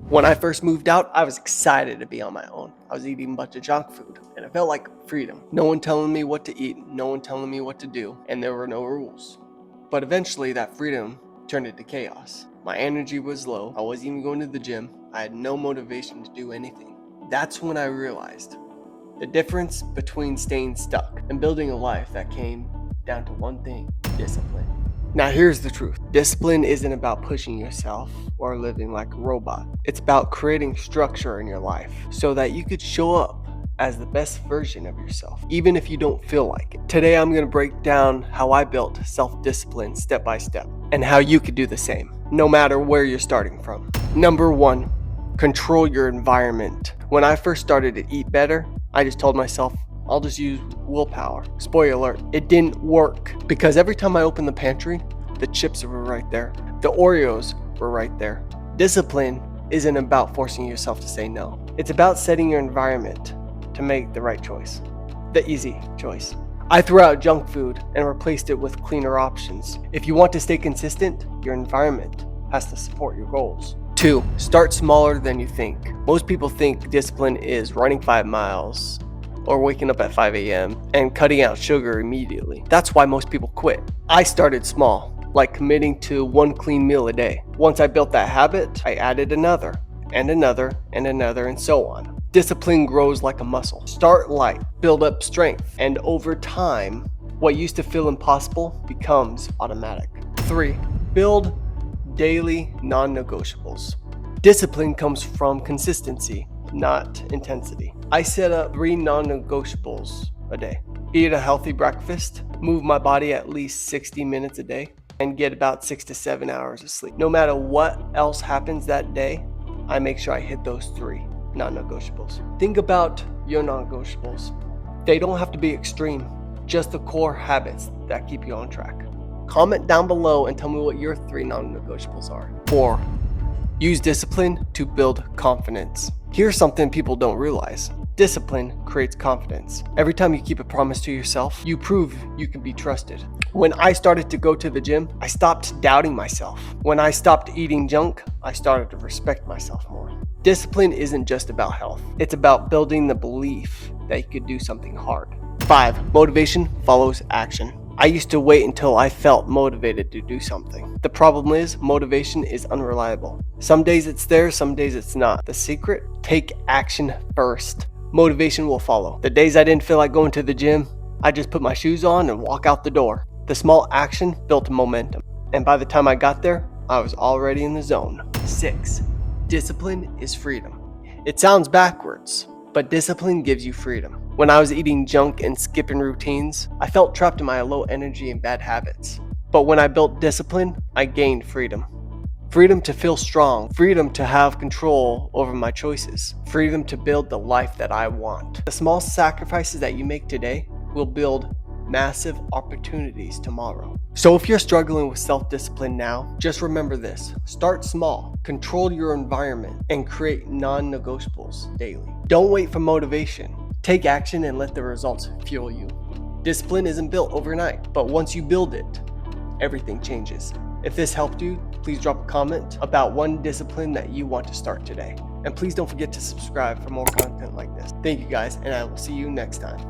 When I first moved out, I was excited to be on my own. I was eating a bunch of junk food, and it felt like freedom. No one telling me what to eat, no one telling me what to do, and there were no rules. But eventually, that freedom turned into chaos. My energy was low, I wasn't even going to the gym, I had no motivation to do anything. That's when I realized the difference between staying stuck and building a life that came down to one thing: discipline. Now here's the truth. Discipline isn't about pushing yourself or living like a robot. It's about creating structure in your life so that you could show up as the best version of yourself, even if you don't feel like it. Today I'm going to break down how I built self-discipline step by step and how you could do the same, no matter where you're starting from. Number 1, control your environment. When I first started to eat better, I just told myself, I'll just use willpower. Spoiler alert, it didn't work because every time I opened the pantry, the chips were right there. The Oreos were right there. Discipline isn't about forcing yourself to say no. It's about setting your environment to make the right choice, the easy choice. I threw out junk food and replaced it with cleaner options. If you want to stay consistent, your environment has to support your goals. 2, start smaller than you think. Most people think discipline is running 5 miles, or waking up at 5 a.m. and cutting out sugar immediately. That's why most people quit. I started small, like committing to 1 clean meal a day. Once I built that habit, I added another, and another, and another, and so on. Discipline grows like a muscle. Start light, build up strength, and over time, what used to feel impossible becomes automatic. 3, build daily non-negotiables. Discipline comes from consistency, not intensity. I set up 3 non-negotiables a day. Eat a healthy breakfast, move my body at least 60 minutes a day, and get about 6 to 7 hours of sleep. No matter what else happens that day, I make sure I hit those 3 non-negotiables. Think about your non-negotiables. They don't have to be extreme, just the core habits that keep you on track. Comment down below and tell me what your 3 non-negotiables are. 4, use discipline to build confidence. Here's something people don't realize. Discipline creates confidence. Every time you keep a promise to yourself, you prove you can be trusted. When I started to go to the gym, I stopped doubting myself. When I stopped eating junk, I started to respect myself more. Discipline isn't just about health. It's about building the belief that you could do something hard. 5, motivation follows action. I used to wait until I felt motivated to do something. The problem is, motivation is unreliable. Some days it's there, some days it's not. The secret? Take action first. Motivation will follow. The days I didn't feel like going to the gym, I just put my shoes on and walk out the door. The small action built momentum. And by the time I got there, I was already in the zone. 6, discipline is freedom. It sounds backwards, but discipline gives you freedom. When I was eating junk and skipping routines, I felt trapped in my low energy and bad habits. But when I built discipline, I gained freedom. Freedom to feel strong, freedom to have control over my choices, freedom to build the life that I want. The small sacrifices that you make today will build massive opportunities tomorrow. So if you're struggling with self-discipline now, just remember this: start small, control your environment, and create non-negotiables daily. Don't wait for motivation. Take action and let the results fuel you. Discipline isn't built overnight, but once you build it, everything changes. If this helped you, please drop a comment about one discipline that you want to start today. And please don't forget to subscribe for more content like this. Thank you guys, and I will see you next time.